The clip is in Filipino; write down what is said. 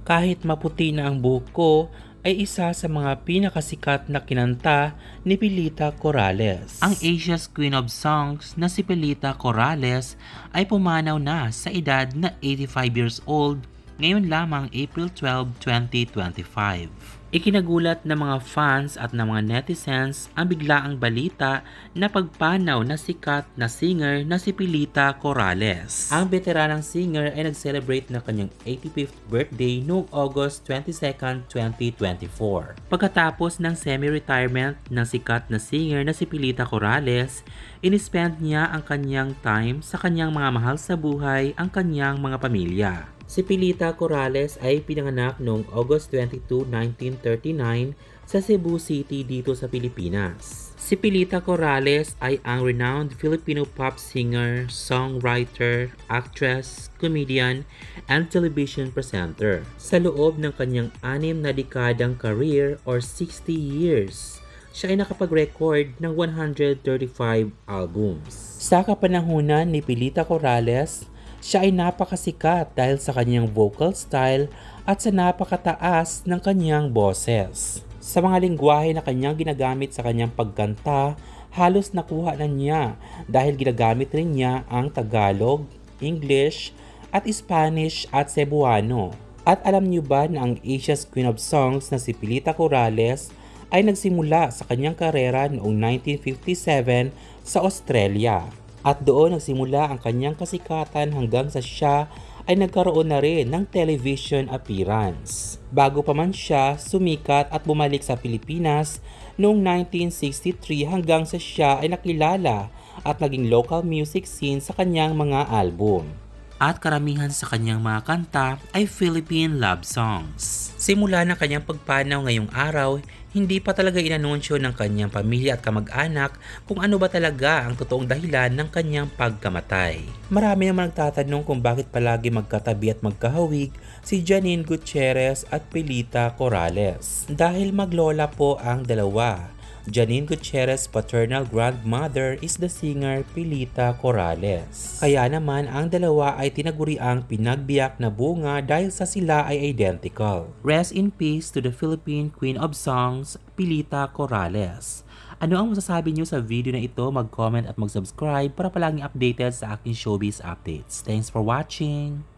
Kahit maputi na ang buhok ko, ay isa sa mga pinakasikat na kinanta ni Pilita Corrales. Ang Asia's Queen of Songs na si Pilita Corrales ay pumanaw na sa edad na 85 years old ngayon lamang April 12, 2025. Ikinagulat ng mga fans at ng mga netizens ang biglaang balita na pagpanaw na sikat na singer na si Pilita Corrales. Ang veteranang singer ay nag-celebrate ng kanyang 85th birthday noong August 22, 2024. Pagkatapos ng semi-retirement ng sikat na singer na si Pilita Corrales, inispend niya ang kanyang time sa kanyang mga mahal sa buhay, ang kanyang mga pamilya. Si Pilita Corrales ay pinanganak noong August 22, 1939 sa Cebu City dito sa Pilipinas. Si Pilita Corrales ay ang renowned Filipino pop singer, songwriter, actress, comedian, and television presenter. Sa loob ng kanyang 6 na dekadang career or 60 years, siya ay nakapag-record ng 135 albums. Sa kapanahunan ni Pilita Corrales, siya ay napakasikat dahil sa kanyang vocal style at sa napakataas ng kanyang boses. Sa mga lingwahe na kanyang ginagamit sa kanyang pagkanta, halos nakuha na niya dahil ginagamit rin niya ang Tagalog, English, at Spanish at Cebuano. At alam niyo ba na ang Asia's Queen of Songs na si Pilita Corrales ay nagsimula sa kanyang karera noong 1957 sa Australia. At doon nagsimula ang kanyang kasikatan hanggang sa siya ay nagkaroon na rin ng television appearance. Bago pa man siya sumikat at bumalik sa Pilipinas noong 1963 hanggang sa siya ay nakilala at naging local music scene sa kanyang mga album. At karamihan sa kanyang mga kanta ay Philippine love songs. Simula ng kanyang pagpanaw ngayong araw, hindi pa talaga inanunsyo ng kanyang pamilya at kamag-anak kung ano ba talaga ang totoong dahilan ng kanyang pagkamatay. Marami naman nagtatanong kung bakit palagi magkatabi at magkahawig si Janine Gutierrez at Pilita Corrales. Dahil maglola po ang dalawa. Janine Gutierrez's paternal grandmother is the singer Pilita Corrales. Kaya naman ang dalawa ay tinaguriang pinagbiyak na bunga dahil sa sila ay identical. Rest in peace to the Philippine Queen of Songs, Pilita Corrales. Ano ang masasabi niyo sa video na ito? Mag-comment at mag-subscribe para palaging updated sa aking showbiz updates. Thanks for watching!